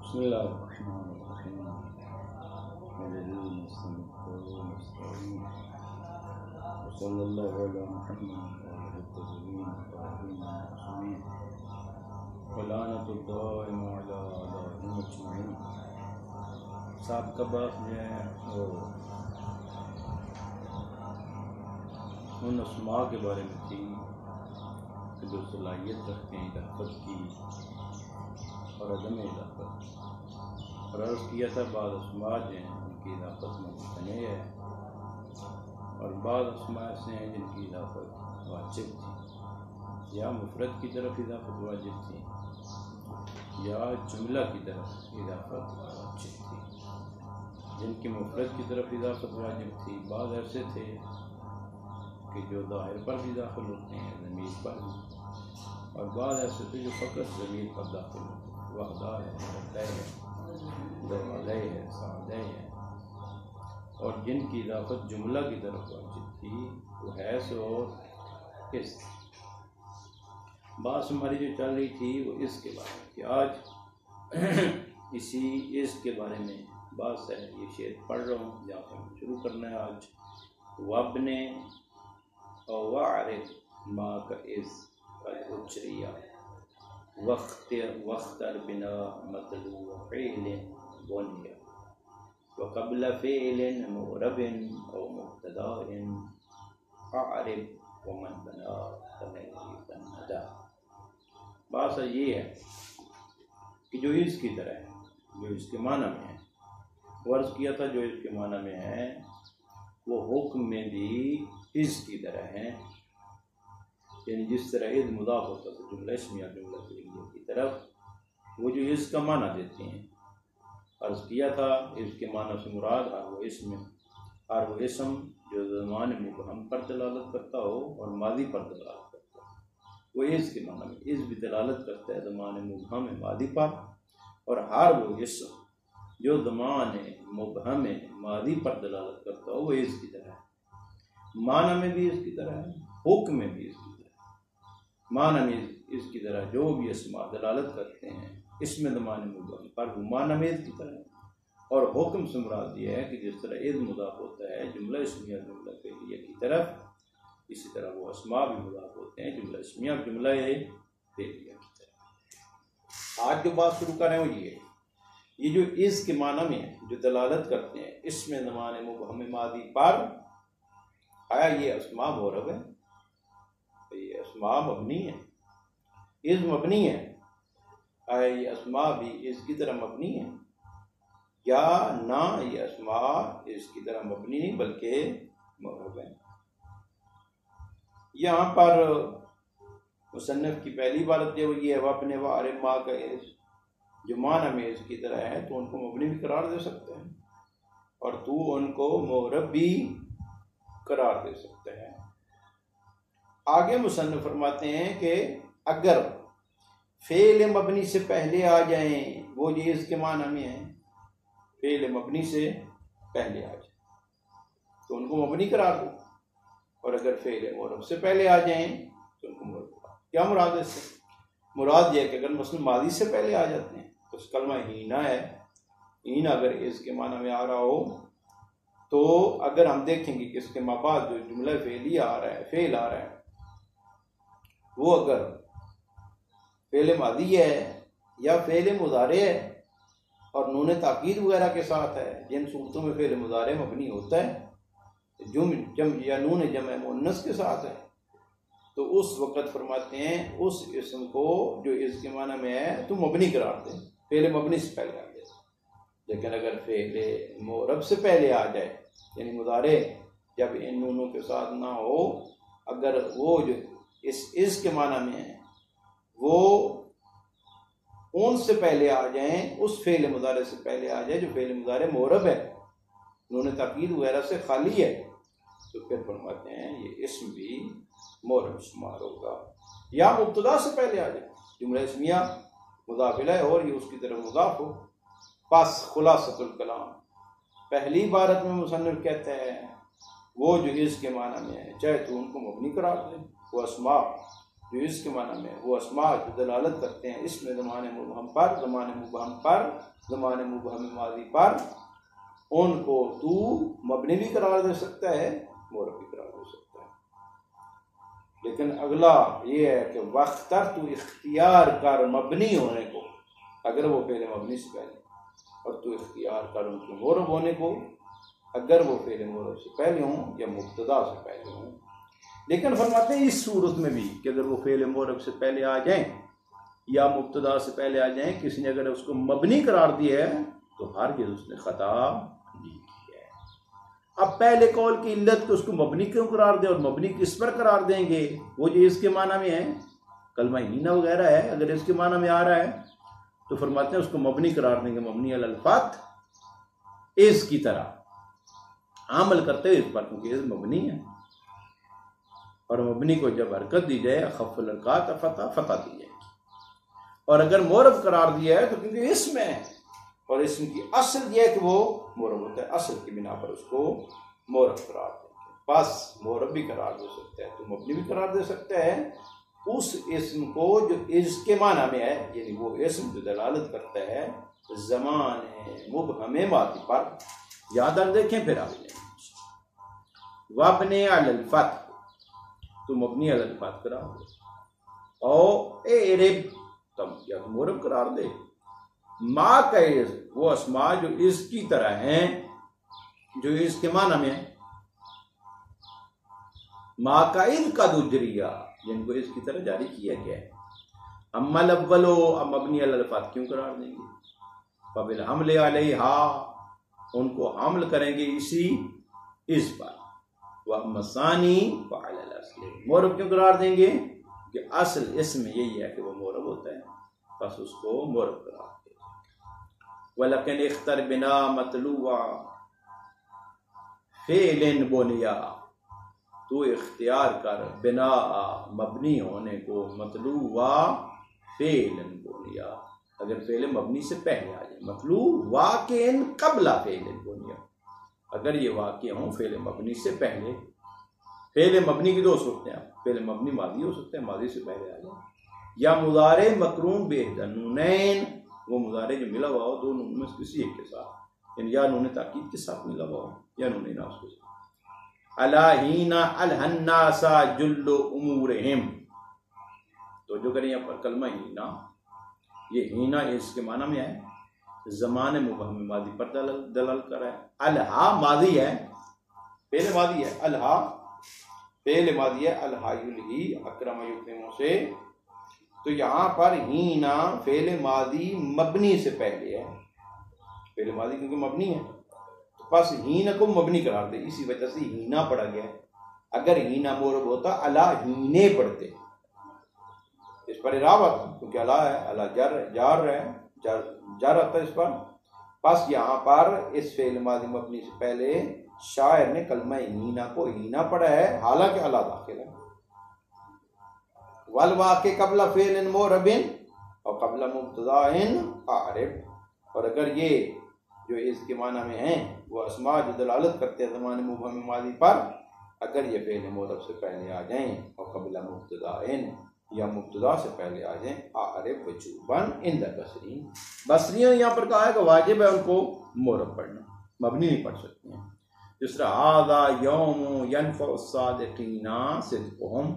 بسم الله الرحمن الرحيم الذين استمتعوا ونستعين وصلى الله على محمد وعلى التابعين والتابعين المعصومين ولعنة الدائمة على أعدائهم أجمعين. سابقہ بات جو ہے وہ ان اسماء کے بارے میں تھی کہ جو صلاحیت رکھتے ہیں اضافت کی اور عدم اضافت، اور عرض کیا تھا بعض اسماء جو ہیں ان کی اضافت ممتنع ہے اور بعض اسماء ایسے ہیں جن کی اضافت واجب تھی، یا مفرد کی طرف اضافت واجب تھی یا جملہ کی طرف اضافت واجب تھی. جن کی مفرد کی طرف اضافت واجب تھی بعض ایسے تھے کہ جو ظاہر پر بھی داخل ہوتے ہیں ضمیر پر بھی، اور بعض ایسے تھے جو فقط ضمیر پر داخل ہوتے ہیں، وحدہ ہے، وحدہ ہے، دوالہ ہے، سعدہ ہے. اور جن کی اضافت جملہ کی طرف واجب تھی وہ ہے سو اس. بات ہماری جو چل رہی تھی وہ اس کے بارے میں کہ آج اسی اس کے بارے میں بات ہے. یہ شعر پڑھ رہا ہوں جہاں پر شروع کرنا ہے آج. وابنے او وعرف ما کا اس اچریا واختر بنا مطلوب فعل بنیا وقبل فعل معرب او مبتدا اعرب ومن بنا تنیتا ندا. بات یہ ہے کہ جو اس کی طرح ہے، جو اس کے معنی میں ہے، عرض کیا تھا جو اس کے معنی میں ہے وہ حکم میں بھی اس کی طرح ہیں. یعنی جس طرح اذ مضاف ہوتا ہے جملہ اسمیہ جملہ فعلیہ کی طرف، وہ جو اس کا معنی دیتے ہیں. عرض کیا تھا اس کے معنی سے مراد ہر وہ اسم جو زمان مبہم پر دلالت کرتا ہو اور ماضی پر دلالت کرتا ہو، وہ اس کے معنی میں اس بھی دلالت کرتا ہے زمان مبہم ماضی پر، اور ہر وہ اسم جو زمان مبہم ماضی پر دلالت کرتا ہو وہ اس کی طرح ہے. معنی میں بھی اس کی طرح ہے، حکم میں بھی اس کی طرح ہے. معنی میں اس کی طرح جو بھی اسماء دلالت کرتے ہیں اس میں زمان مبہم پر وہ معنی میں اس کی طرح ہے. اور حکم سے مراد یہ ہے کہ جس طرح اذ مضاف ہوتا ہے جملہ اسمیہ جملہ فعلیہ کی طرف، اسی طرح وہ اسماء بھی مضاف ہوتے ہیں جملہ اسمیہ جملہ فعلیہ کی طرف. آج جو بات شروع کر رہے ہیں وہ یہ جو اس کے معنی میں جو دلالت کرتے ہیں اس میں زمان مبہم ماضی پر، آیا یہ اسماء معرب ہے؟ یہ اسماء مبنی ہے، اس مبنی ہے. آیا یہ اسماء بھی اس کی طرح مبنی ہے یا نہ؟ یہ اسماء اس کی طرح مبنی نہیں بلکہ معرب ہے. یہاں پر مصنف کی پہلی عبارت جو یہ ہے وابن وعرف ما کا اس، جو معنی میں اس کی طرح ہے تو ان کو مبنی بھی قرار دے سکتے ہیں اور تو ان کو معرب بھی قرار دے سکتے ہیں. آگے مصنف فرماتے ہیں کہ اگر فعل مبنی سے پہلے آ جائیں، وہ جو اس کے معنی میں ہیں فعل مبنی سے پہلے آ جائیں تو ان کو مبنی قرار دو، اور اگر فعل معرب سے پہلے آ جائیں تو ان کو معرب قرار دو. کیا مراد ہے اس سے؟ مراد یہ ہے کہ اگر مثلا ماضی سے پہلے آ جاتے ہیں تو کلمہ ہینا ہے، ہینا اگر اس کے معنی میں آ رہا ہو تو اگر ہم دیکھیں گے کہ اس کے مابعد جو جملہ فعلیہ آ رہا ہے، فعل آ رہا ہے، وہ اگر فعل ماضی ہے یا فعل مضارع ہے اور نون تاکید وغیرہ کے ساتھ ہے، جن صورتوں میں فعل مضارع مبنی ہوتا ہے یا نون جمع مؤنث کے ساتھ ہے، تو اس وقت فرماتے ہیں اس اسم کو جو اس کے معنی میں ہے تو مبنی قرار دیں، فعل مبنی سے پہلے آ جائے. لیکن اگر فعل معرب سے پہلے آ جائے، یعنی مضارع جب ان نونوں کے ساتھ نہ ہو، اگر وہ جو اس کے معنی میں ہے وہ ان سے پہلے آ جائیں، اس فعل مضارع سے پہلے آ جائے جو فعل مضارع معرب ہے، نون تاکید وغیرہ سے خالی ہے، تو پھر فرماتے ہیں یہ اسم بھی معرب شمار ہوگا. یا مبتدا سے پہلے آ جائے، جملہ اسمیہ مضاف الیہ اور یہ اس کی طرف مضاف ہو. پس خلاصۃ الکلام، پہلی عبارت میں مصنف کہتے ہیں وہ جو اس کے معنی میں ہے چاہے تو ان کو مبنی قرار دیں، وہ اسماء جو اس کے معنی میں وہ اسماء جو دلالت کرتے ہیں اس میں زمان مبہم پر، زمان مبہم پر، زمان مبہم ماضی پر، ان کو تو مبنی بھی قرار دے سکتا ہے، مورب بھی قرار دے سکتا ہے۔ لیکن اگلا یہ ہے کہ واختر تو اختیار کر مبنی ہونے کو، اگر وہ فعل مبنی سے پہلے، اور تو اختیار کر ان کو مورب ہونے کو اگر وہ فعل مورب سے پہلے ہوں یا مبتدا سے پہلے ہوں۔ لیکن فرماتے ہیں اس صورت میں بھی کہ اگر وہ فعل مورب سے پہلے آ جائیں یا مبتدا سے پہلے آ جائیں، کسی نے اگر اس کو مبنی قرار دیا ہے تو ہرگز اس نے خطا نہیں کی ہے۔ اب پہلے قول کی علت کو اس کو مبنی کیوں قرار دیں اور مبنی کس پر قرار دیں گے؟ وہ جو اس کے معنی میں ہے، کلمہ ہینا وغیرہ ہے، اگر اس کے معنی میں آ رہا ہے تو فرماتے ہیں اس کو مبنی قرار دیں گے، مبنی علی الفتح، اس کی طرح عمل کرتے ہوئے اس پر، کیونکہ اس مبنی ہے، اور مبنی کو جب حرکت دی جائے اخف الحرکات فتح دی جائے گی۔ اور اگر مورب قرار دیا ہے تو کیونکہ اسم ہے، اور اسم کی اصل یہ ہے کہ وہ مورب ہوتا ہے، اصل کی بنا پر اس کو مورب قرار دیں گے۔ بس مورب بھی قرار دے سکتا ہے تو مبنی بھی قرار دے سکتا ہے اس اسم کو جو اس کے معنی میں ہے، یعنی وہ اسم جو دلالت کرتا ہے زمان مبہم ماضی پر۔ یاد رکھ دیکھیں پھر آگے وابن علی الفتح، تو مبنی علی الفتح قرار دے، او اعرب، تم یا مورب قرار دے، ما کا وہ اسماء جو اس کی طرح ہیں، جو اس کے معنی میں ہے، ما کا ان کا دجریہ، جن کو اس کی طرح جاری کیا گیا ہے۔ اما الاولو، اب مبنی علی الفتح کیوں قرار دیں گے؟ فبالحمل علیہا، ان کو حمل کریں گے اس پر، وَأَمَّا الثَّانِي فَعَلَى الْأَصْلِ، مورب کیوں قرار دیں گے؟ کہ اصل اسم یہی ہے کہ وہ مورب ہوتا ہے، بس اس کو مورب قرار دیں گے۔ وَلَكِنْ اخْتَرْ بِنَا مَطْلُوعَ فِعْلٍ بُنِيَا، تو اختیار کر بنا مبنی ہونے کو، مطلوع فعل بنیا، اگر فعل مبنی سے پہلے آ جائے، مطلوع واقع قبل فعل بنیا، اگر یہ واقع ہوں فعل مبنی سے پہلے۔ فعل مبنی کی دو صورتیں ہیں، فعل مبنی ماضی ہو سکتے ہیں، ماضی سے پہلے آ جائے، یا مضارع مقرون بإحدى النونین، وہ مضارع جو ملا ہوا ہو دو نون میں سے کسی ایک کے ساتھ، یعنی یا نون تاکید کے ساتھ ملا ہوا ہو یا نون ناس کے ساتھ۔ الہینا الہناس جل امورہم، تو جو کریں یہاں پر کلمہ ہینا، یہ ہینا اس کے معنی میں ہے زمان مبہم ماضی پر دلال کر رہا ہے۔ الہا ماضی ہے، فعل ماضی ہے، الہا فعل ماضی ہے، الہا یلہی اکرم یکرم سے، تو یہاں پر ہینا فعل ماضی مبنی سے پہلے ہے، فعل ماضی کیونکہ مبنی ہے، بس ہینا کو مبنی قرار دے، اسی وجہ سے ہینا پڑھا گیا ہے۔ اگر ہینا مورب ہوتا الا ہینے پڑھتے، اس پر اعراب آتا کیونکہ الا ہے، الا جار ہے، جار آتا ہے اس پر، بس یہاں پر اس فعل ماضی مبنی سے پہلے شاعر نے کلمہ ہینا کو ہینا پڑھا ہے، حالانکہ الا داخل ہے۔ والواقع قبل فعل مورب اور قبل مبتدا اعرب، اور اگر یہ جو اس کے معنی میں ہیں وہ اسماء جو دلالت کرتے ہیں زمان مبہم ماضی پر، اگر یہ فعل مورب سے پہلے آ جائیں اور قبل مبتدا یا مبتدا سے پہلے آ جائیں، اعرب وجوباً عند بصرین، بصریوں یہاں پر کہا ہے کہ واجب ہے ان کو مورب پڑھنا، مبنی نہیں پڑھ سکتے ہیں۔ جس طرح ھذا یوم ینفع الصادقین صدقہم،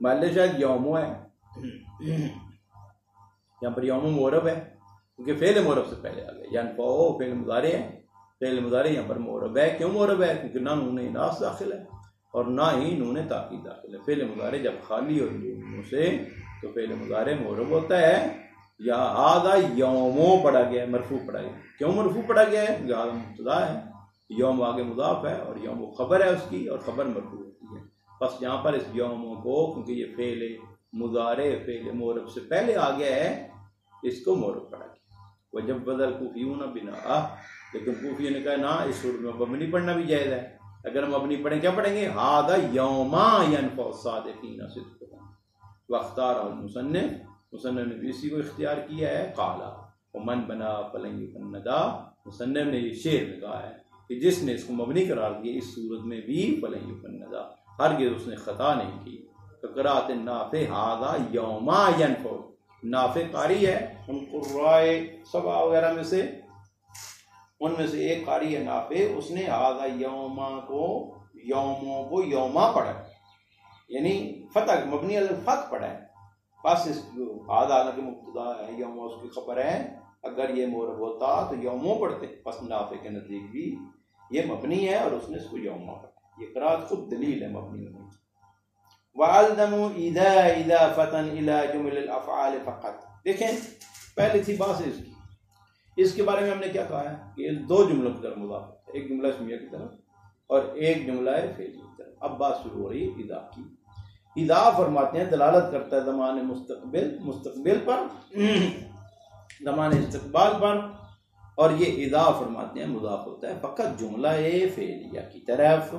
محل شاید یوم ہے، یہاں پر یوم مورب ہے کیونکہ فعل مورب سے پہلے آ گئے، ینفع فعل مضارع ہے، فعل مضارع یہاں پر مورب ہے، کیوں مورب ہے؟ کیونکہ نہ نون ناس داخل ہے اور نہ ہی نون تاکید داخل ہے۔ فعل مضارع جب خالی ہو نون سے تو فعل مضارع مورب ہوتا ہے۔ یا ھذا یومو پڑھا گیا ہے، مرفوع پڑھا گیا ہے، کیوں مرفوع پڑھا گیا ہے؟ یہاں مبتدا ہے، یوم آگے مضاف ہے اور یوم خبر ہے اس کی، اور خبر مرفوع ہوتی ہے، بس یہاں پر اس یوموں کو کیونکہ یہ فعل مضارع فعل مورب سے پہلے آ گیا ہے، اس کو مورب پڑھا گیا۔ وجب بدل کوفیون بنا، لیکن کوفیوں نے کہا نہ، اس صورت میں مبنی پڑھنا بھی جائز ہے، اگر ہم مبنی پڑھیں کیا پڑھیں گے؟ ھذا یوم ینفع الصادقین صدقہم، واختار مصنف نے بھی اسی کو اختیار کیا ہے، قال ومن بنا فلن یفندا، مصنف نے یہ شعر میں کہا ہے کہ جس نے اس کو مبنی قرار دیا اس صورت میں بھی فلن یفندا، ہرگز اس نے خطا نہیں کی۔ قراءت نافع ھذا یوما ینفع، نافع قاری ہے ان قرائے سبع وغیرہ میں سے، ان میں سے ایک قاری ہے نافع، اس نے ھذا یوما کو یوموں کو یوما پڑھا، یعنی فتح مبنی علی الفتح پڑھا ہے، بس اس ھذا کے مبتدا ہے، یوم اس کی خبر ہے، اگر یہ مورب ہوتا تو یوموں پڑھتے، پس نافع کے نزدیک بھی یہ مبنی ہے اور اس نے اس کو یوما پڑھا، یہ قرات خود دلیل ہے مبنی ہونے کی۔ وَأَلْزَمُوا إِذَا إِضَافَةً إِلَى جُمْلِ الْأَفْعَالِ فَقَط، دیکھیں پہلی تھی بات اس کی، اس کے بارے میں ہم نے کیا کہا ہے کہ دو جملوں کی طرف مضاف ہے، ایک جملہ اسمیہ کی طرف اور ایک جملہ فعلی کی طرف۔ اب بات شروع ہو رہی ہے اذا کی۔ اذا فرماتے ہیں دلالت کرتا ہے زمان مستقبل پر، زمان استقبال پر، اور یہ اذا فرماتے ہیں مضاف ہوتا ہے فقط جملہ فعلیہ کی طرف،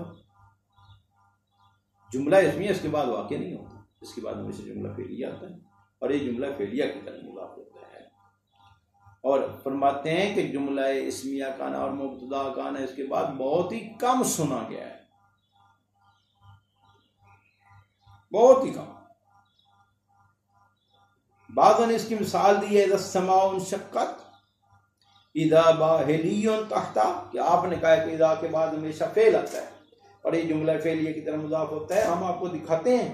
جملہ اسمیہ اس کے بعد واقع نہیں ہوتا، اس کے بعد ہمیشہ جملہ فعلیہ آتا ہے اور یہ جملہ فعلیہ کی طرف مضاف ہوتا ہے۔ اور فرماتے ہیں کہ جملہ اسمیہ کانا اور مبتدا کانا اس کے بعد بہت ہی کم سنا گیا ہے، بہت ہی کم۔ بعضاً اس کی مثال دی ہے اذا السماء انشقت، اذا باہلی تحتا، کہ آپ نے کہا کہ اذا کے بعد ہمیشہ فعل آتا ہے اور یہ جملہ فعلیہ کی طرح مضاف ہوتا ہے، ہم آپ کو دکھاتے ہیں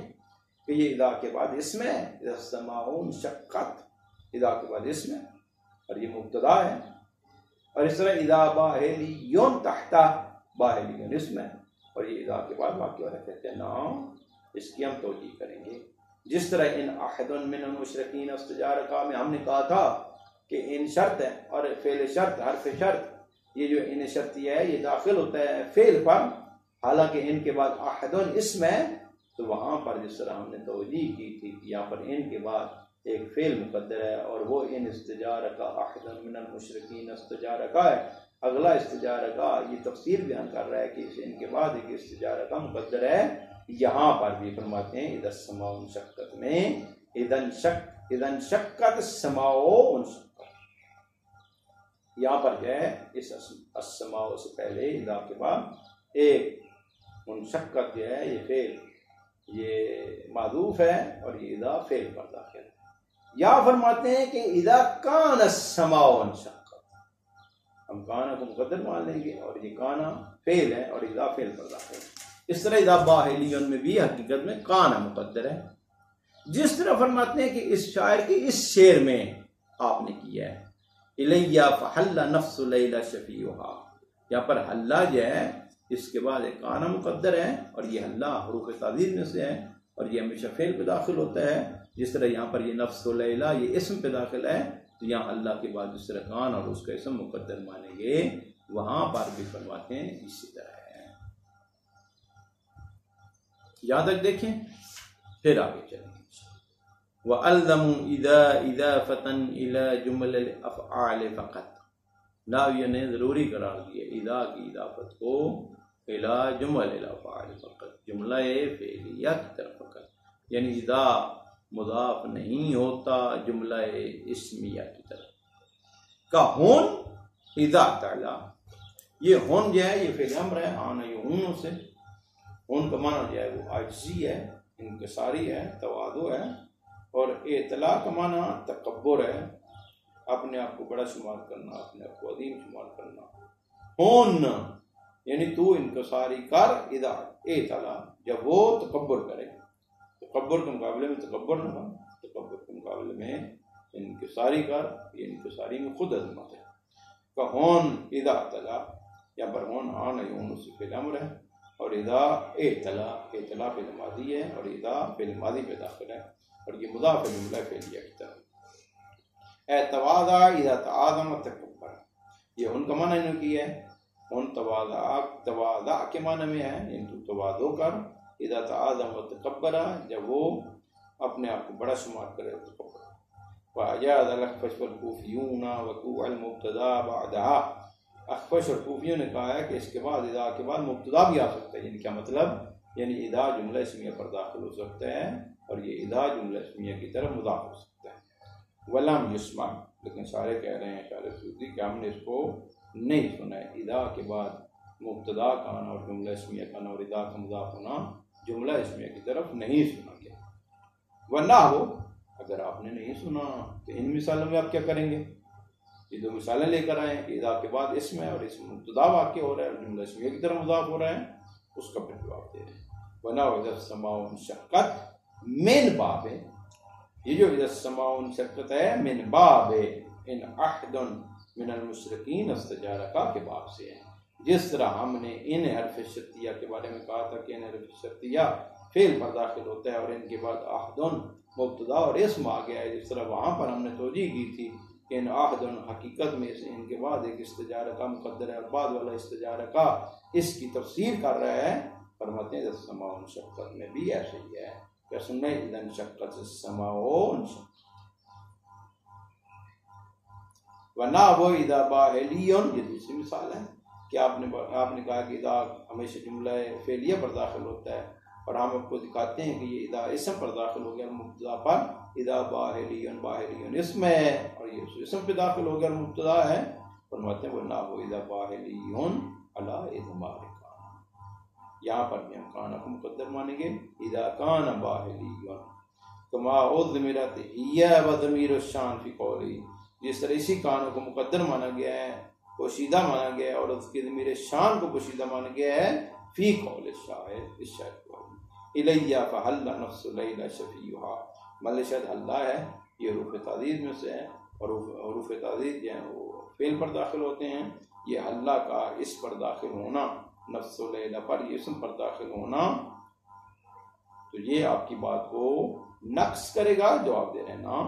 کہ یہ اذا کے بعد اسم ہے، اذا السماء انشقت، اذا کے بعد اسم ہے اور یہ مبتدا ہے، اور اس طرح اذا باہلی تحتا، باہلی اسم ہے اور یہ اذا کے بعد واقع ہو رہا ہے، کہتے ہیں نام اس کی ہم توجیہ کریں گے۔ جس طرح ان احد من المشرکین استجارک میں ہم نے کہا تھا کہ ان شرط ہے اور فعل شرط، حرف شرط، یہ جو ان شرطیہ ہے یہ داخل ہوتا ہے فعل پر، حالانکہ ان کے بعد احد اسم ہے، تو وہاں پر جس طرح ہم نے توجیہ کی تھی کہ یہاں پر ان کے بعد ایک فعل مقدر ہے اور وہ ان استجارک احد من المشرکین استجارک ہے، اگلا استجارک یہ تفسیر بیان کر رہا ہے کہ ان کے بعد ایک استجارک مقدر ہے۔ یہاں پر بھی فرماتے ہیں اذا السماء انشقت میں اذا انشقت السماء انشقت، یہاں پر جو ہے اس السماء سے پہلے اذا کے بعد ایک منشقت جو ہے یہ فعل یہ معذوف ہے اور یہ اذا فعل پر داخل ہے۔ یا فرماتے ہیں کہ اذا کان السماء انشقت، ہم کانا کو مقدر مان لیں گے اور یہ کانا فعل ہے اور اذا فعل پر داخل ہے۔ اس طرح اذا باہلیون میں بھی حقیقت میں کانا مقدر ہے، جس طرح فرماتے ہیں کہ اس شاعر کی اس شعر میں آپ نے کیا ہے الیہ فحل نفس لیلہ شفیعہا، یہاں پر حلہ جو ہے اس کے بعد ایک کانا مقدر ہے اور یہ حلہ حروف تعظیم میں سے ہے اور یہ ہمیشہ فعل پہ داخل ہوتا ہے، جس طرح یہاں پر یہ نفس و لیلہ یہ اسم پہ داخل ہے، تو یہاں اللہ کے بعد جس طرح کان اور اس کا اسم مقدر مانیں گے وہاں پر بھی فرماتے ہیں اسی طرح ہے۔ یہاں تک دیکھیں، پھر آگے چلیں گے۔ وَأَلْزَمُوا إِذَا إِضَافَةً إِلَى جُمْلِ الْأَفْعَالِ فَقَط، ناویہ نے ضروری قرار دیا اذا کی اضافت کو إِلَى جُمْلِ الْأَفْعَالِ فَقَط، جملہ فعلیہ کی طرف فقط، یعنی اذا مضاف نہیں ہوتا جملہ اسمیہ کی طرف۔ کا ہون اذا تعالی، یہ ہون جو ہے یہ فعل امر ہے، آنا یہون سے، ہون کا معنی جو ہے وہ عاجزی ہے، انکساری ہے، تواضع ہے، اور اطلاع کا معنی تکبر ہے، اپنے آپ کو بڑا شمار کرنا، اپنے آپ کو عظیم شمار کرنا۔ ہون یعنی تو انکساری کر، اذا اطلاع جب وہ تکبر کرے، تکبر کے مقابلے میں تکبر نہ بن، تکبر کے مقابلے میں انکساری کر، یہ انکساری میں خود عظمت ہے۔ کہ ہون اذا اطلاع، یا پر ہون آن یون سے فعل امر ہے، اور اذا اطلاع، اطلاع فعل ماضی ہے اور اذا فعل ماضی پہ داخل ہے اور یہ مضاف جملہ فعلیہ کی طرف۔ اے تواضع اذا تعاظم تکبر، یہ ان کا معنی انہوں کیا ہے، ان تواضع کے معنی میں ہے، ان تو تواضع کر، اذا تعاظم تکبر جب وہ اپنے آپ کو بڑا شمار کرے تکبر۔ وَأَجَازَ الْأَخْفَشُ وَالْكُوفِيُّونَ وَقُوعَ الْمُبْتَدَا بَعْدَهَا، اخفش اور کوفیوں نے کہا ہے کہ اس کے بعد اذا کے بعد مبتدا بھی آ سکتا ہے، یعنی کیا مطلب، یعنی اذا جملہ اسمیہ پر داخل ہو سکتا ہے اور یہ اذا جملہ اسمیہ کی طرف مضاف ہو سکتا ہے۔ وَلَمْ يُسْمَعْ، لیکن سارے کہہ رہے ہیں شارح سیوطی کہ ہم نے اس کو نہیں سنا ہے، اذا کے بعد مبتدا کا آنا اور جملہ اسمیہ کا آنا اور اذا کا مضاف ہونا جملہ اسمیہ کی طرف نہیں سنا گیا۔ ورنہ ہو اگر آپ نے نہیں سنا تو ان مثالوں میں آپ کیا کریں گے؟ یہ دو مثالیں لے کر آئیں کہ اذا کے بعد اسم ہے اور اسم مبتدا واقع ہو رہا ہے اور جملہ اسمیہ کی طرف مضاف ہو رہا ہے، اس کا پھر جواب دے رہے ہیں وَنَا وَإِذَا السَّمَاءُ انشَقَّتْ من باب، یہ جو اذا السماء انشقت ہے من باب ان احد من المشرکین استجارکا کے باب سے ہے، جس طرح ہم نے ان حرف شرطیہ کے بارے میں کہا تھا کہ ان حرف شرطیہ فعل پر داخل ہوتا ہے اور ان کے بعد احد مبتدا اور اسم آ گیا ہے، جس طرح وہاں پر ہم نے توجیہ کی تھی کہ ان احد حقیقت میں سے ان کے بعد ایک استجارہ کا مقدر ہے اور بعد والا استجارہ کا اس کی تفسیر کر رہا ہے، فرماتے ہیں جس سماء انشقت میں بھی ایسے ہی ہے کہ سننے اذا انشقت السماء انشقت ورنہ وہ اذا باہلیون، یہ دوسری مثال ہے کہ آپ نے کہا کہ اذا ہمیشہ جملہ فعلیہ پر داخل ہوتا ہے اور ہم آپ کو دکھاتے ہیں کہ یہ اذا اسم پر داخل ہو گیا مبتدا پر، اذا باہلیون باہلیون اسم ہے اور یہ اسم پہ داخل ہو گیا مبتدا ہے، فرماتے ہیں ورنہ وہ اذا باہلیون علی اضمار کان، یہاں پر بھی ہم کانا کو مقدر مانیں گے اذا کان باہلیون کما اضمرت ہی و ضمیر الشان فی قولی، جس طرح اسی کانوں کو مقدر مانا گیا ہے، پوشیدہ مانا گیا ہے اور اس کی ضمیر شان کو پوشیدہ مانا گیا ہے فی قول الشاعر، اس شاعر کو الیہ فحل نفس لیلہ شفیعہا، مل شد اللہ ہے، یہ حروف تعدید میں سے ہے اور حروف تعدید جو ہیں وہ فعل پر داخل ہوتے ہیں، یہ اللہ کا اس پر داخل ہونا نفس لیلہ پر، یہ اسم پر داخل ہونا، تو یہ آپ کی بات کو نقص کرے گا، جواب دے رہے ہیں نا،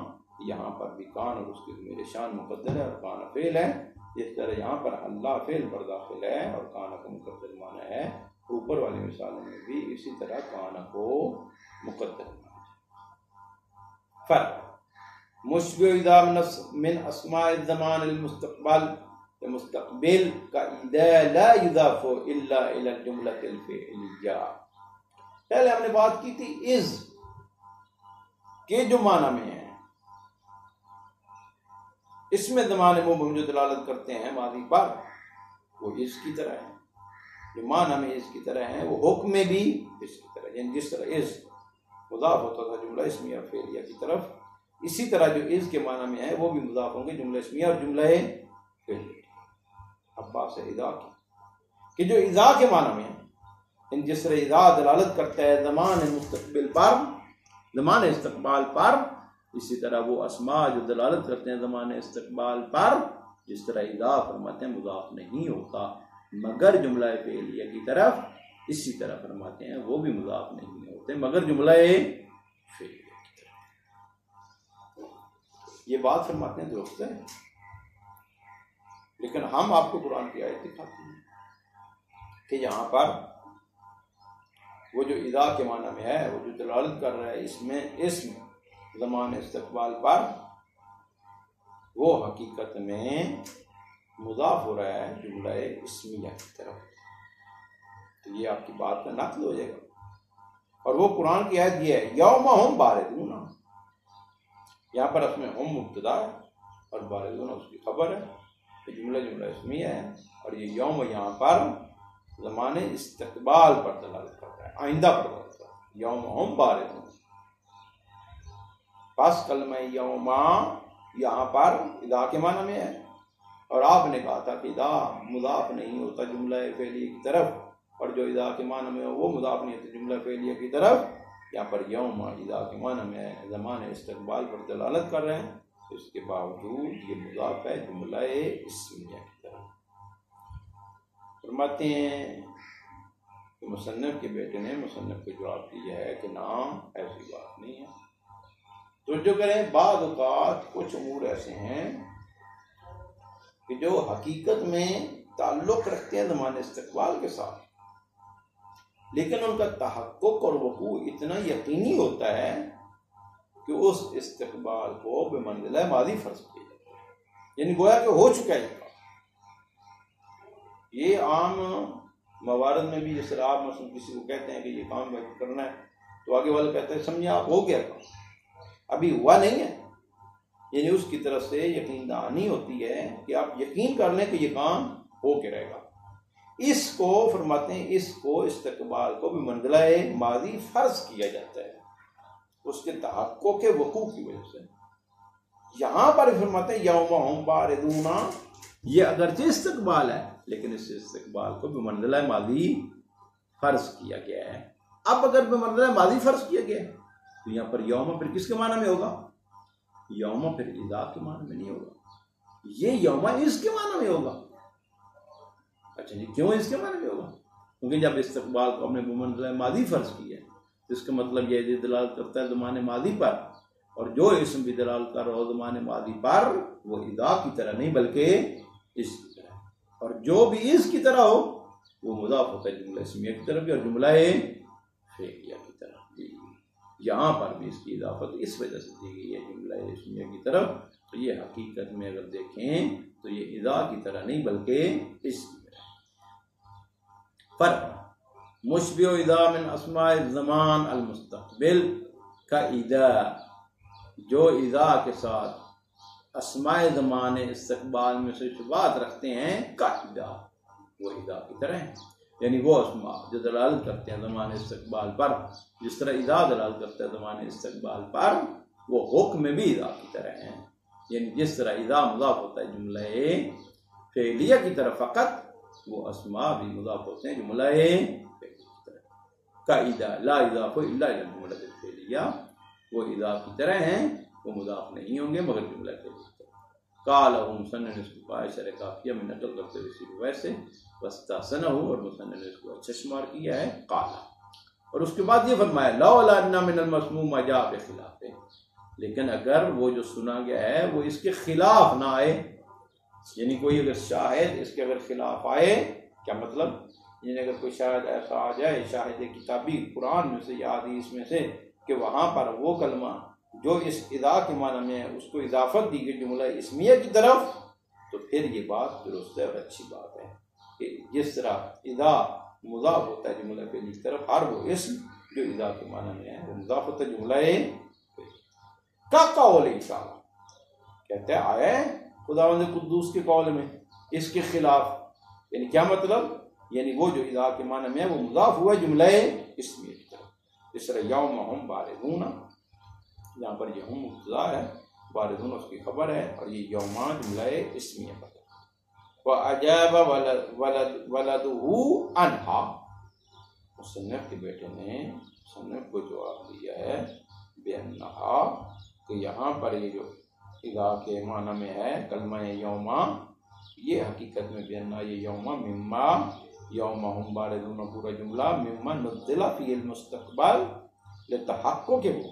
یہاں پر بھی کان اور اس کی ضمیر شان مقدر ہے اور کان فعل ہے، جس طرح یہاں پر اللہ فعل پر داخل ہے اور کان کو مقدر مانا ہے، اوپر والی مثالوں میں بھی اسی طرح کان کو مقدر مانا ہے۔ فرق مشبہ اذا من اسماء الزمان المستقبل، مستقبل کا اذا لا یضاف الا الى الجملہ الفعلیہ، پہلے ہم نے بات کی تھی از کے جو معنی میں ہے، اس میں زمانے میں جو دلالت کرتے ہیں ماضی پر وہ اس کی طرح ہے، جو معنی میں اس کی طرح ہیں وہ حکم میں بھی اس کی طرح، یعنی جس طرح اس مضاف ہوتا تھا جملہ اسمیہ اور فعلیہ کی طرف، اسی طرح جو اس کے معنی میں ہے وہ بھی مضاف ہوں گے جملہ اسمیہ اور جملہ فعلیہ۔ اب بات ہے اذا کی کہ جو اذا کے معنی میں ہے، جس طرح اذا دلالت کرتا ہے زمان مستقبل پر، زمان استقبال پر، اسی طرح وہ اسماء جو دلالت کرتے ہیں زمان استقبال پر، جس طرح اذا فرماتے ہیں مضاف نہیں ہوتا مگر جملہ فعلیہ کی طرف، اسی طرح فرماتے ہیں وہ بھی مضاف نہیں ہوتے مگر جملہ فعلیہ کی طرف۔ یہ بات فرماتے ہیں درست ہے، لیکن ہم آپ کو قرآن کی آیت دکھاتے ہیں کہ یہاں پر وہ جو اذا کے معنی میں ہے، وہ جو دلالت کر رہا ہے اس میں اسم زمان استقبال پر، وہ حقیقت میں مضاف ہو رہا ہے جملہ اسمیہ کی طرف، تو یہ آپ کی بات کا نقل ہو جائے گا۔ اور وہ قرآن کی آیت یہ ہے یوم ہم باردون، یہاں پر اس میں ہم مبتدا ہے اور باردون اس کی خبر ہے، یہ جملہ اسمیہ ہے، اور یہ یوم یہاں پر زمان استقبال پر دلالت کرتا ہے، آئندہ پر دلالت کرتا ہے، یوم ہم باردون، پس کلمہ یوما یہاں پر اذا کے معنی میں ہے، اور آپ نے کہا تھا کہ اذا مضاف نہیں ہوتا جملہ فعلیہ کی طرف، اور جو اذا کے معنی میں وہ مضاف نہیں ہوتا جملہ فعلیہ کی طرف، یہاں پر یوم اذا کے معنی میں زمان استقبال پر دلالت کر رہے ہیں، اس کے باوجود یہ مضاف ہے جملہ اسمیہ کی طرف۔ فرماتے ہیں کہ مصنف کے بیٹے نے مصنف کو جواب دیا ہے کہ نام ایسی بات نہیں ہے، تو جو کریں بعض اوقات کچھ امور ایسے ہیں کہ جو حقیقت میں تعلق رکھتے ہیں زمان استقبال کے ساتھ، لیکن ان کا تحقق اور وقوع اتنا یقینی ہوتا ہے کہ اس استقبال کو بمنزلہ ماضی فرض کیا جاتا ہے، یعنی گویا کہ ہو چکا ہے۔ یہ عام موارد میں بھی، جس طرح آپ مثلا کسی کو کہتے ہیں کہ یہ کام کرنا ہے تو آگے والا کہتا ہے سمجھے آپ ہو گیا کام، ابھی ہوا نہیں ہے، یعنی اس کی طرف سے یقین دہانی ہوتی ہے کہ آپ یقین کر لیں کہ یہ کام ہو کے رہے گا۔ اس کو فرماتے ہیں اس کو استقبال کو بھی منزلہ ماضی فرض کیا جاتا ہے، اس کے تحقق کے وقوع کی وجہ سے. یہاں پر فرماتے ہیں یوم ہم باردون، یہ اگرچہ استقبال ہے لیکن اس استقبال کو بمنزلہ ماضی فرض کیا گیا ہے. اب اگر بمنزلہ ماضی فرض کیا گیا ہے تو یہاں پر یوم پھر کس کے معنی میں ہوگا؟ یوم پھر اذا کے معنی میں نہیں ہوگا، یہ یوم اس کے معنی میں ہوگا. اچھا جی، کیوں اس کے معنی میں ہوگا؟ کیونکہ جب استقبال کو ہم نے بمنزلہ ماضی فرض کیا ہے تو اس کا مطلب یہ دلالت کرتا ہے زمان ماضی پر، اور جو اسم بھی دلالت کر رہا ہو زمان ماضی پر وہ اذا کی طرح نہیں بلکہ اس کی طرح، اور جو بھی اس کی طرح ہو وہ مضاف ہوتا ہے جملہ اسمیہ کی طرف بھی اور جملہ فعلیہ کی طرف بھی. یہاں پر بھی اس کی اضافت اس وجہ سے دی گئی ہے جملہ اسمیہ کی طرف. تو یہ حقیقت میں اگر دیکھیں تو یہ اذا کی طرح نہیں بلکہ اس کی طرح. فرق مشبہ اذا من اسماء الزمان المستقبل کا اذا، جو اذا کے ساتھ اسماء زمان استقبال میں سے شبہات رکھتے ہیں کا اذا، وہ اذا کی طرح ہیں. یعنی وہ اسماء جو دلالت کرتے ہیں زمان استقبال پر، جس طرح اذا دلالت کرتا ہے زمان استقبال پر، وہ حکم میں بھی اذا کی طرح ہیں. یعنی جس طرح اذا مضاف ہوتا ہے جملہ فعلیہ کی طرف فقط، وہ اسماء بھی مضاف ہوتے ہیں جملہ فعلیہ کی طرف. کا اذا لا اضاف الا الى الجملہ الفعلیہ، وہ اذا کی طرح ہیں، وہ مضاف نہیں ہوں گے مگر جملہ فعلیہ کی طرح. قالہ مصنف نے اس کو شرح کافیہ میں نقل کرتے ہوئے اسی روایت سے واستحسنہ، اور مصنف نے اس کو اچھا شمار کیا ہے قالہ. اور اس کے بعد یہ فرمایا لولا ان من المسموع ما جاء بخلافہ، لیکن اگر وہ جو سنا گیا ہے وہ اس کے خلاف نہ آئے، یعنی کوئی اگر شاہد اس کے اگر خلاف آئے، کیا مطلب؟ یعنی اگر کوئی شاہد ایسا آ جائے، شاہد کتابی قرآن میں سے یا حدیث میں سے، کہ وہاں پر وہ کلمہ جو اس اذا کے معنی میں ہے اس کو اضافت دی گئی جملہ اسمیہ کی طرف، تو پھر یہ بات درست ہے اور اچھی بات ہے کہ جس طرح اذا مضاف ہوتا ہے جملہ فعلی کی طرف، ہر وہ اسم جو اذا کے معنی میں ہے وہ مضاف ہوتا ہے جملہ کا قول انشاءاللہ. کہتے ہیں آیا ہے خداوند قدوس کے قول میں اس کے خلاف. یعنی کیا مطلب؟ یعنی وہ جو اذا کے معنی میں ہے وہ مضاف ہوا ہے جملہ اسمیہ کی طرف. اس طرح یوم ہم باردون، یہاں پر یہ ہم مبتدا ہے، باردون اس کی خبر ہے، اور یہ یوم جملہ اسمیہ پر. وَأَجَابَ وَلَدُهُ عَنْهَا، مصنف کے بیٹے نے مصنف کو جواب دیا ہے بِأَنَّهَا، کہ یہاں پر یہ جو اذا کے معنی میں ہے کلمہ یوم، یہ حقیقت میں بِأَنَّهَا یہ یوم مما، یوم ہم باردون پورا جملہ مما نزل فی المستقبل لتحقق کے وہ،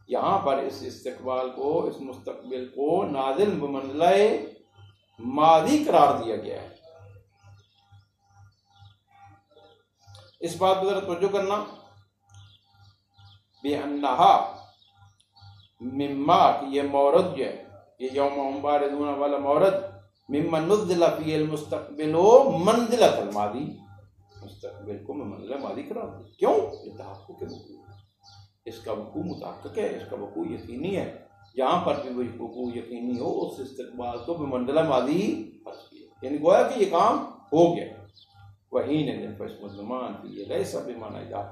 یہاں پر اس استقبال کو، اس مستقبل کو نازل بمنزلہ ماضی قرار دیا گیا ہے. اس بات پر ذرا توجہ کرنا، بِأَنَّهَا مما کہ یہ مورد جو ہے، یہ یوم ہم باردون والا مورد ممن نزل فی المستقبل منزلۃ الماضی، مستقبل کو منزلہ ماضی قرار دیا. کیوں؟ تحقق کے وقوع، اس کا وقوع متحقق ہے، اس کا وقوع یقینی ہے. جہاں پر بھی وہ وقوع یقینی ہو اس استقبال کو بمنزلہ ماضی فرض کیا، یعنی گویا کہ یہ کام ہو گیا. وہی نے اسم الزمان یہ لیس بمعنی اذا،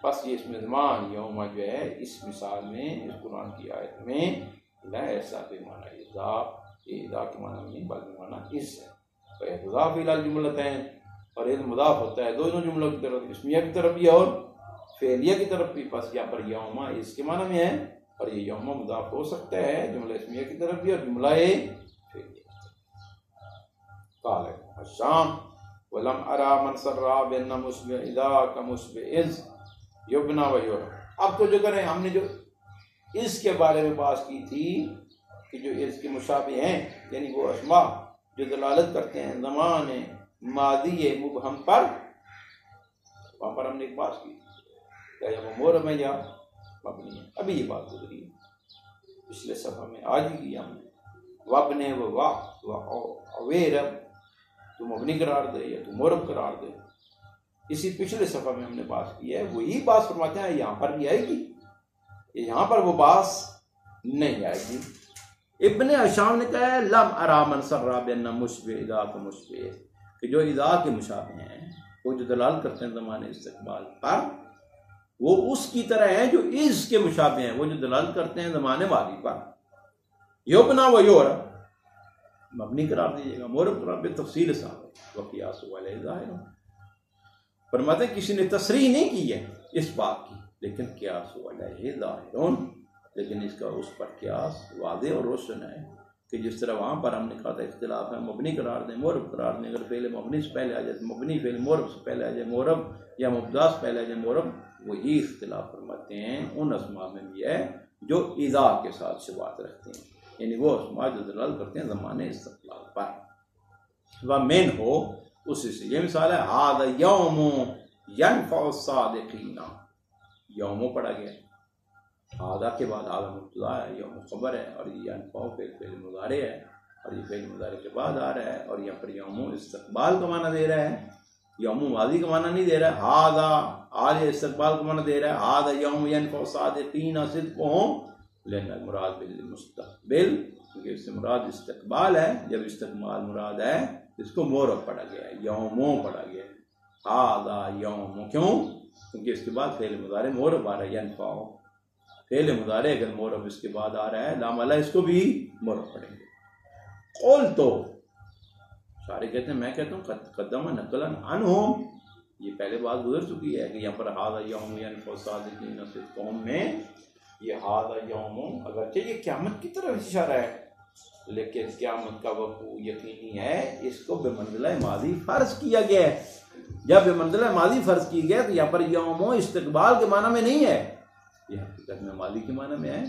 بس یہ اسم زمان یوم جو ہے اس مثال میں، اس قرآن کی آیت میں لیس بمعنی اذا، یہ اذا کے معنی نہیں بلکہ معنی اس ہے. فیضاف الی الجملتین، اور یہ مضاف ہوتا ہے دونوں جملوں کی طرف، اسمیہ کی طرف بھی اور فعلیہ کی طرف بھی. بس یہاں پر یوم اس کے معنی میں ہے، اور یہ یوم مضاف ہو سکتا ہے جملہ اسمیہ کی طرف بھی اور جملہ فعلیہ. قال الشام ولم ارى من سرى بان مشبه اذا كمشبه اذ يبنى ويعرب. اب تو جو کریں، ہم نے جو اس کے بارے میں بات کی تھی کہ جو اس کے مشابہ ہیں، یعنی وہ اسماء جو دلالت کرتے ہیں زمان ماضی مبہم پر، وہاں پر ہم نے ایک بات کی کیا وہ مورب ہے یا مبنی ہے. ابھی یہ بات گزری ہے پچھلے صفحہ میں، آج ہی کی ہم نے. وابن و اویرب، تو مبنی قرار دے یا تو مورب قرار دے. اسی پچھلے صفحہ میں ہم نے بات کی ہے، وہی بات فرماتے ہیں یہاں پر بھی آئے گی، یہاں پر وہ بات نہیں آئے گی. ابن ہشام نے کہا ہے لم ارى من سرى بان مشبه اذا كمشبه، کہ جو اذا کے مشابہ ہیں، وہ جو دلال کرتے ہیں زمان استقبال پر، وہ اس کی طرح ہیں جو از کے مشابہ ہیں، وہ جو دلالت کرتے ہیں زمانے ماضی پر. یبنا و یعرب مبنی قرار دیجیے گا، معرب قرار بے تفصیل صاحب وقیاس علیہ ظاہر. فرماتے ہیں کسی نے تصریح نہیں کی ہے اس بات کی، لیکن قیاس علیہ ظاہر، لیکن اس کا اس پر قیاس واضح اور روشن ہے کہ جس طرح وہاں پر ہم نے کہا تھا اختلاف ہے، مبنی قرار دیں معرب قرار دیں، اگر فعل مبنی سے پہلے آ جائے تو مبنی، فعل معرب سے پہلے آ جائے معرب، یا مبتدا سے پہلے آ جائے معرب. وہی اختلاف فرماتے ہیں ان اسماء میں بھی ہے جو اذا کے ساتھ شبہات رکھتے ہیں، یعنی وہ اسماء جو دلالت کرتے ہیں زمانے استقبال پر. ومن ہو اسی سے یہ مثال ہے ھذا یوم ینفع الصادقین، یوم پڑھا گیا، ھذا کے بعد ھذا مبتدا ہے، یوم خبر ہے، اور یہ ینفع فعل مضارع ہے، اور یہ فعل مضارع کے بعد آ رہا ہے، اور یہاں پر یوم استقبال کا معنی دے رہا ہے، یوم ماضی کا معنی نہیں دے رہا ہے. ھذا آج استقبال کا معنی دے رہا ہے، ھذا یوم ینفع الصادقین صدقہم، لیکن المراد بالمستقبل، کیونکہ اس سے مراد استقبال ہے. جب استقبال مراد ہے اس کو معرب پڑھا گیا ہے، یوموں پڑھا گیا ہے. ھذا یوم، کیوں؟ کیونکہ اس کے بعد فعل مضارع معرب آ رہا ہے، ینفع فعل مضارع اگر معرب اس کے بعد آ رہا ہے لام علیہ اس کو بھی معرب پڑھیں گے. قول تو سارے کہتے ہیں، میں کہتا ہوں قدم نقلا عنہم، یہ پہلے بات گزر چکی ہے کہ یہاں پر ھذا یوم ینفع الصادقین صدقہم میں یہ ھذا یوم اگرچہ یہ قیامت کی طرف اشارہ ہے، لیکن قیامت کا وقوع یقینی ہے، اس کو بے منزلہ ماضی فرض کیا گیا ہے. جب بے منزلہ ماضی فرض کی گیا تو یہاں پر یوم استقبال کے معنی میں نہیں ہے، یہ حقیقت میں ماضی کے معنی میں ہے.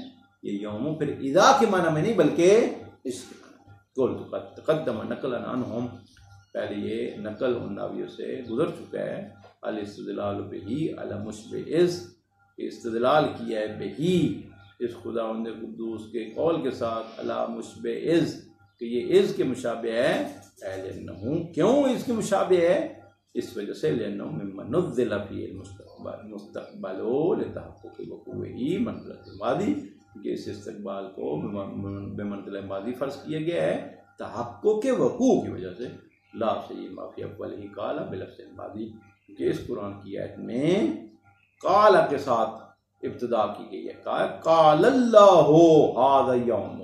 یہ یوم پھر اذا کے معنی میں نہیں بلکہ اس کے معنی میں. قول تقدم نقلا عنہم، پہلے یہ نقل ان راویوں سے گزر چکا ہے. الاستدلال بہی علی مشبہ از، استدلال کیا ہے بہی اس خداوند قدوس کے قول کے ساتھ علی مشبہ از، کہ یہ از کے مشابہ ہے. لأنہ، کیوں اس کے مشابہ ہے؟ اس وجہ سے لأنہ مما نزل فی المستقبل لتحقق وقوعہ منزلۃ الماضی، کہ اس استقبال کو بے منزلہ ماضی فرض کیا گیا ہے تحقق وقوع کی وجہ سے. لا سیما فی اولہ قال بلفظ الماضی، کہ اس قرآن کی آیت میں قال کے ساتھ ابتدا کی گئی ہے. قال اللہ ھذا یوم،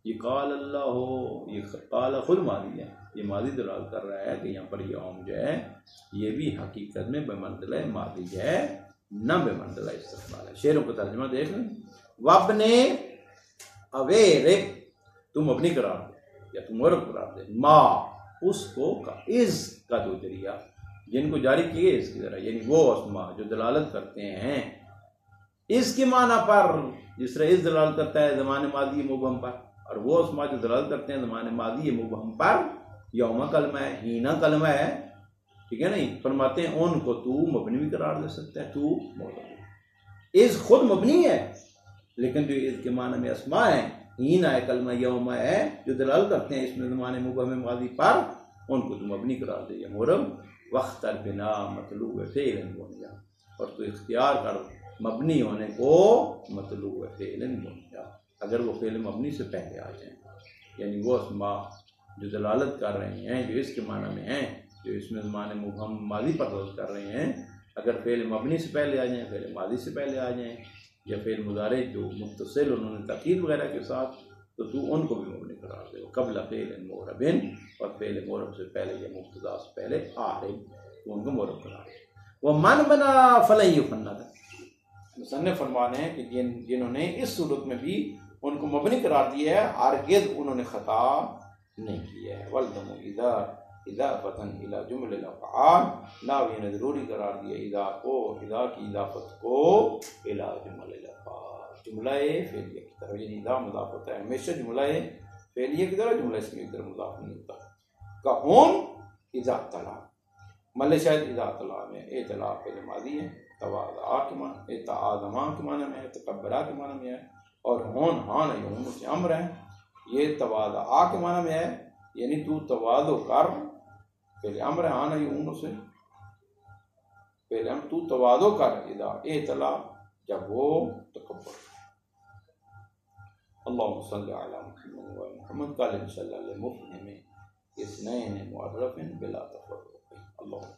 یہ قال اللہ، یہ قال خود ماضی ہے، یہ ماضی دلالت کر رہا ہے کہ یہاں پر یوم جو ہے یہ بھی حقیقت میں بے منزلہ ماضی ہے، نہ بے منزلہ استقبال ہے. شعروں کا ترجمہ دیکھ لیں. وابن اویر، تم اپنی قرار دے یا تم معرب قرار دے، ما اس کو کا از کا جو ذریعہ جن کو جاری کیے اس کی طرح، یعنی وہ اسماء جو دلالت کرتے ہیں اس کے معنی پر، جس طرح اس دلالت کرتا ہے زمان ماضی مبہم پر، اور وہ اسماء جو دلالت کرتے ہیں زمان ماضی مبہم پر. یوم کلمہ ہے، ہینا کلمہ ہے، ٹھیک ہے نہیں. فرماتے ہیں ان کو تو مبنی بھی قرار دے سکتا ہے، تو معرب. اس خود مبنی ہے، لیکن جو اس کے معنی میں اسماء ہیں، ہینا ہے، کلمہ یوم ہے، جو دلالت کرتے ہیں اس میں زمان مبہم ماضی پر، ان کو تو مبنی قرار دے یا معرب. واختر بنا مطلوب فعل بنیا، اور تو اختیار کر مبنی ہونے کو مطلوب فعل بنیا اگر وہ فعل مبنی سے پہلے آ جائیں، یعنی وہ اسماء جو دلالت کر رہے ہیں، جو اس کے معنی میں ہیں، جو اس میں زمان مبہم ماضی پر دلالت کر رہے ہیں، اگر فعل مبنی سے پہلے آ جائیں، فعل ماضی سے پہلے آ جائیں، یا فعل مضارع جو متصل انہوں نے تاکید وغیرہ کے ساتھ، تو ان کو بھی مبنی قرار دے. قبل فعل معرب، اور فعل معرب سے پہلے یا مبتدا سے پہلے عارب، تو ان کو معرب قرار دے. ومن بنا فلن یفند، مصنف فرمانے ہیں کہ جنہوں نے اس صورت میں بھی ان کو مبنی قرار دیا ہے، ہرگز انہوں نے خطا نہیں کیا ہے. والدم اضافۃ الی جمل الافعال، ناوی نے ضروری قرار دیا اذا کو، اذا کی اضافت کو الی جمل الافعال، جملہ فعلیہ کی طرف، یعنی اذا مضاف ہوتا ہے ہمیشہ جملہ فعلیہ کی طرف، جملہ اسمیہ کی طرف مضاف نہیں ہوتا. کہون اذا طلع، مل شاید اذا طلع میں اطلاع فعل ماضی ہے، تواضع کے معنی، اتعاظما کے معنی میں ہے، تکبرا کے معنی میں ہے، اور ہون ہان یوم سے امر ہے، یہ تواضع کے معنی میں ہے، یعنی تو تواضع کر، پہلے امر ہے، ہان یوم سے پہلے ہم تو تواضع کر، اذا اطلاع جب وہ تکبر. اللہم صلی علی محمد و محمد. قال انشاءاللہ لمفہم اثنین معرف بلا تفرق. اللہم